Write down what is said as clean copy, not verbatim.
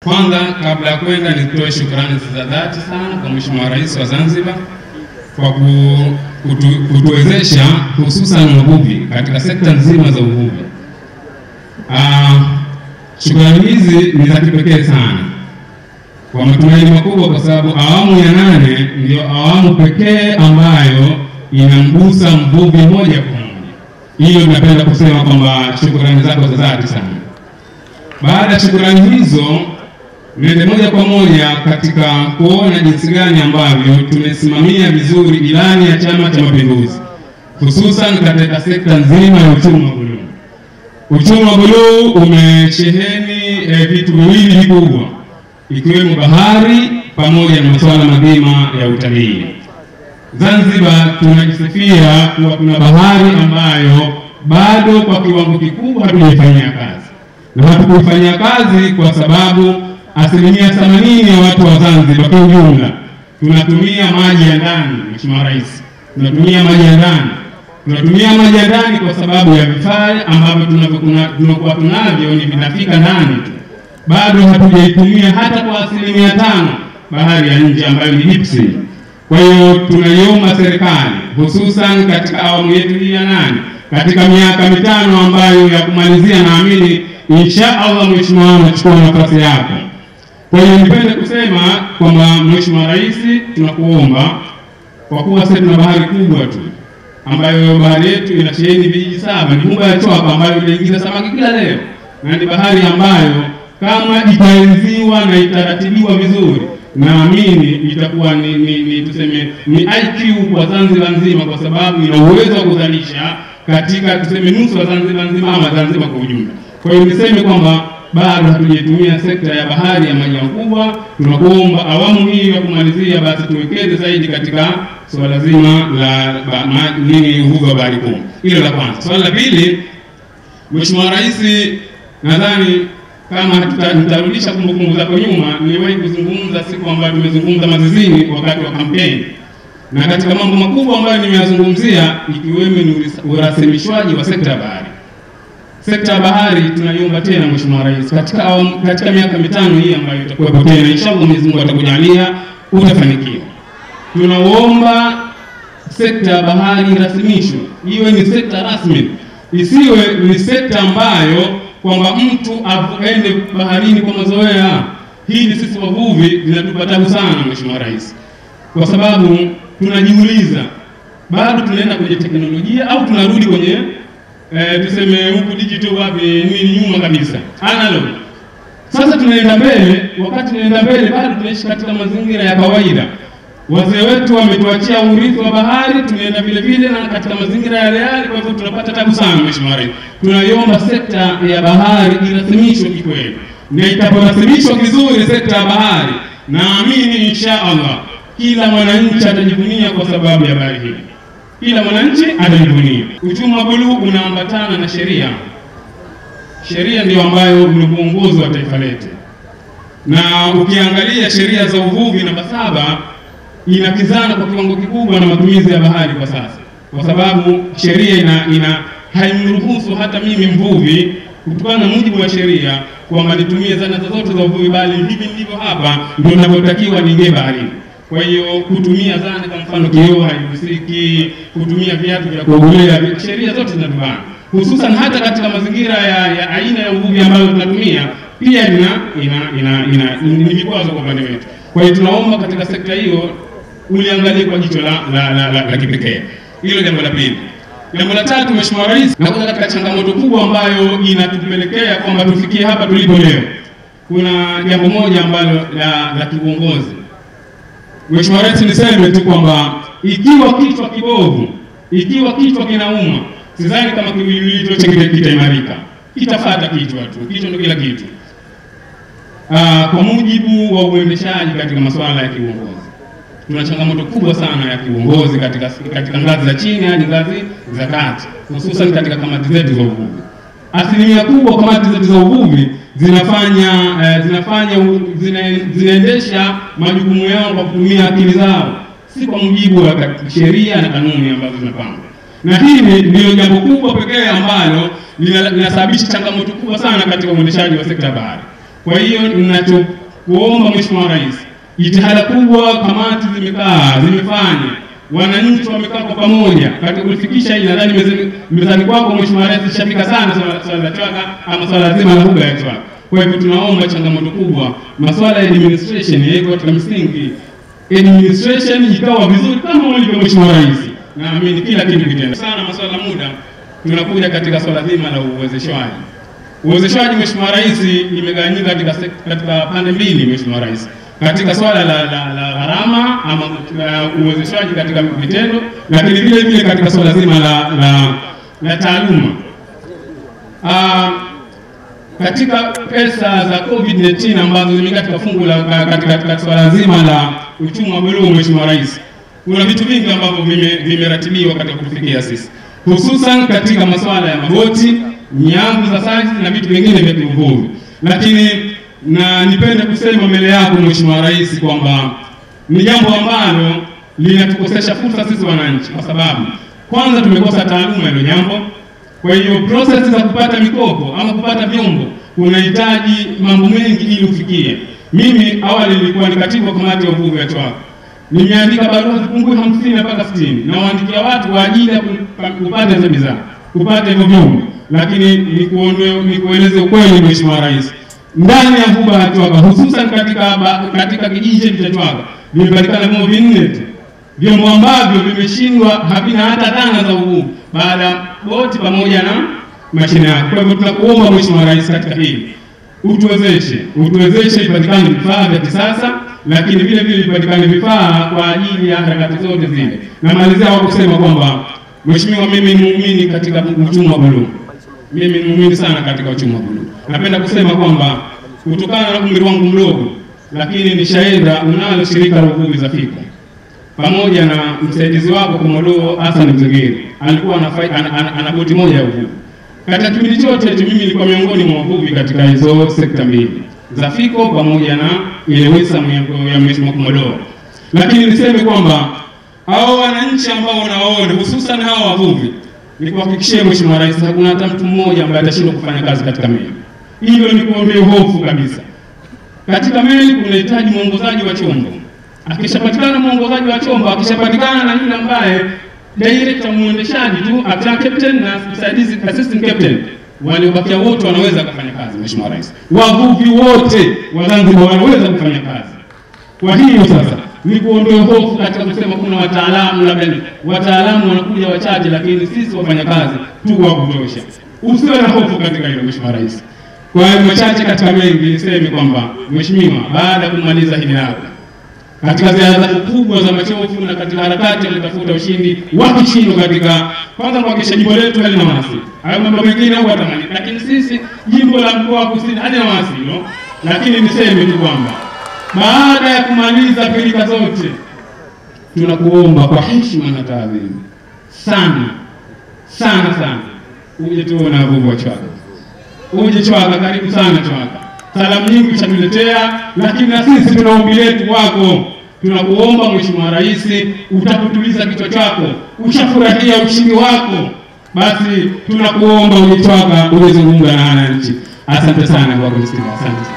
Kwanza kabla ya kwenda nitoe shukrani za dhati sana kwa Mheshimiwa Rais wa Zanzibar kwa kutuwezesha hususan wavuvi katika sekta nzima za uvuvi. Shukrani hizi ni za kipekee sana kwa matumaini makubwa, kwa sababu awamu ya 8 ndio awamu pekee ambayo inamgusa mvuvi moja kwa moja. Hiyo napenda kusema kwamba shukrani zako za dhati sana. Baada ya shukrani hizo, nende moja kwa moja katika kuona jinsi gani ambavyo tumesimamia vizuri ilani ya Chama cha Mapinduzi, hususan katika sekta nzima ya uchumi wa buluu. Uchumi wa buluu umesheheni vitu viwili vikubwa, ikiwemo bahari pamoja na masuala mazima ya utalii. Zanzibar tunajisifia kuwa kuna bahari ambayo bado kwa kiwango kikubwa hatujaifanyia kazi. Na hatukuifanyia kazi kwa sababu 80% ya watu wa Zanzibar kwa ujumla tunatumia maji ya ndani. Mheshimiwa Rais, tunatumia maji ya ndani. Tunatumia maji ya ndani kwa sababu ya vifaa ambavyo tunakuwa tunavyo ni vinafika ndani tu. Bado hatujaitumia hata kwa 5% bahari ya nje ambayo ni deep sea. Kwa hiyo tunaiomba serikali hususan katika awamu yetu hii ya 8 katika miaka 5 ambayo ya kumalizia, naamini insha Allah Mheshimiwa anachukua nafasi yako. Kwa hiyo nipende kusema kwamba Mheshimiwa Rais, tunakuomba kwa kuwa sasa tuna bahari kubwa tu ambayo bahari yetu inasheheni vijiji 7, ni Mbuga ya Chwaka ambayo inaingiza samaki kila leo, na ni bahari ambayo kama itaenziwa na itaratibiwa vizuri, naamini itakuwa ni tuseme ni IQ kwa Zanzibar nzima, kwa sababu ina uwezo wa kuzalisha katika tuseme nusu wa Zanzibar nzima ama Zanzibar kwa ujumla. Kwa hiyo niseme kwamba bado hatujatumia sekta ya bahari ya maji makubwa. Tunakuomba awamu hii ya kumalizia basi tuwekeze zaidi katika swala zima la uvuvi wa bahari kuu. Hilo la kwanza. Swala la pili, Mheshimiwa Rais, nadhani kama tutarudisha kumbukumbu zako nyuma, niliwahi kuzungumza siku ambayo tumezungumza Mazizini wakati wa kampeni. Na katika mambo makubwa ambayo nimeyazungumzia ikiwemo ni urasimishwaji wa sekta ya bahari. Sekta ya bahari tunaiomba tena Mheshimiwa Rais katika miaka 5 hii ambayo itakuwa tena, inshallah Mwenyezi Mungu atakujalia utafanikiwa. Tunaomba sekta ya bahari rasimishwe, iwe ni sekta rasmi, isiwe ni sekta ambayo kwamba mtu aende baharini kwa mazoea. Hili sisi wavuvi linatupata sana Mheshimiwa Rais, kwa sababu tunajiuliza bado tunaenda kwenye teknolojia au tunarudi kwenye tuseme huku digital wapi, ni nyuma kabisa, analog. Sasa tunaenda mbele, wakati tunaenda mbele bado tunaishi katika mazingira ya kawaida. Wazee wetu wametuachia urithi wa bahari, tunaenda vile vile na katika mazingira yale yale, kwa hivyo tunapata tabu sana Mheshimiwa Rais. Tunaiomba sekta ya bahari irasimishwe kikweli. Na itaporasimishwa vizuri sekta ya bahari, naamini insha Allah kila mwananchi atajivunia kwa sababu ya bahari hii. Kila mwananchi atajivunia. Uchumi wa buluu unaambatana na sheria. Sheria ndio ambayo ni mwongozo wa taifa letu. Na ukiangalia sheria za uvuvi namba 7 inakizana kwa kiwango kikubwa na matumizi ya bahari kwa sasa. Kwa sababu sheria haimruhusu hata mimi mvuvi kutokana na mujibu wa sheria kwamba nitumie zana zote za uvuvi, bali hivi ndivyo hapa ndio ninavyotakiwa niingie baharini. Kwa hiyo kutumia zana kwa mfano kioo haihusiki, kutumia viatu vya kuogelea, sheria zote zinatubana. Hususan hata katika mazingira ya aina ya uvuvi ambayo tunatumia pia ni vikwazo kwa upande wetu. Kwa hiyo tunaomba katika sekta hiyo uliangalie kwa jicho la kipekee. Hilo jambo la pili. Jambo la tatu, Mheshimiwa Rais, na katika changamoto kubwa ambayo inatupelekea kwamba tufikie hapa tulipo leo, kuna jambo moja ambalo la kiuongozi. Mheshimiwa Rais, niseme tu kwamba ikiwa kichwa kibovu, ikiwa kichwa kinauma, sidhani kama kiwiliwili chote kitaimarika. Kitafuata kichwa tu. Kichwa ndio kila kitu. Kwa mujibu wa uendeshaji katika masuala ya kiuongozi, tuna changamoto kubwa sana ya kiuongozi katika ngazi za chini hadi ngazi za kati, hususan katika kamati zetu za uvuvi. Asilimia kubwa kamati zetu za uvuvi zinaendesha majukumu yao kwa kutumia akili zao, si kwa mujibu wa sheria na kanuni ambazo zinapangwa. Na hili ndio jambo kubwa pekee ambalo linasababisha changamoto kubwa sana katika uendeshaji wa sekta ya bahari. Kwa hiyo ninachokuomba Mheshimiwa Rais, jitihada kubwa kamati zimekaa, zimefanya, wananchi wamekaa kwa pamoja katika kulifikisha hili. Nadhani mezani kwako Mheshimiwa Rais ishafika sana swala la Chwaka ama swala zima la mbuga ya Chwaka. Kwa hivyo tunaomba changamoto kubwa, masuala ya administration yako katika msingi, administration ikawa vizuri kama walivyo Mheshimiwa Rais, naamini kila kitu kitenda sana. Masuala ya muda, tunakuja katika swala zima la uwezeshwaji. Uwezeshwaji Mheshimiwa Rais imegawanyika katika pande mbili Mheshimiwa Rais, katika swala la gharama ama uwezeshwaji katika vitendo, lakini vile vile katika swala zima la taaluma. Katika pesa za COVID-19 ambazo zimeingia katika fungu la katika swala zima la uchumi wa buluu Mheshimiwa Rais, kuna vitu vingi ambavyo vimeratibiwa katika kufikia sisi, hususan katika masuala ya maboti, nyambu za saji na vitu vingine vya kiuvuvi. Lakini na nipende kusema mbele yako Mheshimiwa Rais kwamba ni jambo ambalo linatukosesha fursa sisi wananchi, kwa sababu kwanza tumekosa taaluma hilo jambo. Kwa hiyo process za kupata mikopo ama kupata vyombo unahitaji mambo mengi ili ufikie. Mimi awali nilikuwa ni katibu wa kamati ya uvuvi ya Chwaka. Nimeandika barua zipungue 50 mpaka 60 na waandikia watu kwa ajili ya kupata hizo bidhaa, kupata hivyo vyombo. Lakini nikueleze ukweli Mheshimiwa Rais, ndani ya mbuga ya Chwaka hususan katika kijiji cha Chwaka vimepatikana vyombo 4 tu, vyombo ambavyo vimeshindwa, havina hata dhana za uvuvi baada boti pamoja na mashine yake. Kwa hivyo tunakuomba Mheshimiwa Rais, katika hili utuwezeshe ipatikane vifaa vya kisasa, lakini vile vile ipatikane vifaa kwa ajili ya harakati zote zile. Na malizia kwa kusema kwamba Mheshimiwa, mimi ni muumini katika uchumi wa buluu. Mimi ni muumini sana katika uchumi wa buluu. Napenda kusema kwamba kutokana na umri wangu mdogo, lakini ni shahida unalo shirika la uvuvi Zafiko pamoja na msaidizi wako Komodo Hassan Mzingiri, alikuwa ana boti moja ya uvuvi. Katika kipindi chote mimi nilikuwa miongoni mwa wavuvi katika hizo sekta mbili, Zafiko pamoja na ile wisa ya Mheshimiwa Komodo. Lakini niseme kwamba hao wananchi ambao wanaona, hususan hao wavuvi, ni kuhakikishia Mheshimiwa Rais hakuna hata mtu mmoja ambaye atashindwa kufanya kazi katika meli. Hilo ni kuondoa hofu kabisa. Katika meli kunahitaji mwongozaji wa chombo. Akishapatikana mwongozaji wa chombo, akishapatikana na yule ambaye director muendeshaji tu, after captain na msaidizi assistant captain, waliobakia wote wanaweza kufanya kazi Mheshimiwa Rais. Wavuvi wote wa Zanzibar wanaweza kufanya kazi. Kwa hiyo sasa ni kuondoa hofu katika kusema kuna wataalamu, labda wataalamu wanakuja wachache, lakini sisi wafanya kazi tu wa kutosha. Usiwe na hofu katika hilo Mheshimiwa Rais. Kwa hiyo machache katika mengi niseme kwamba Mheshimiwa, baada ya kumaliza hili lako katika ziara kubwa za machofu na katika harakati ya kutafuta ushindi wa kishindo katika kwanza kuhakikisha jimbo letu halina maasi. Hayo mambo mengine huwa tamani, lakini sisi jimbo la Mkoa wa Kusini halina maasi hilo. Lakini niseme tu kwamba baada ya kumaliza pilika zote, tunakuomba kwa heshima na taadhima sana uje tuone wavuvi wa Chwaka. Uje Chwaka, karibu sana Chwaka. Salamu nyingi ushatuletea, lakini na sisi tuna ombi letu kwako. Tunakuomba Mheshimiwa Rais, utakutuliza kichwa chako, ushafurahia ushindi wako, basi tunakuomba uje Chwaka uweze kuungana na wananchi. Asante sana kwa kusikiliza. Asante.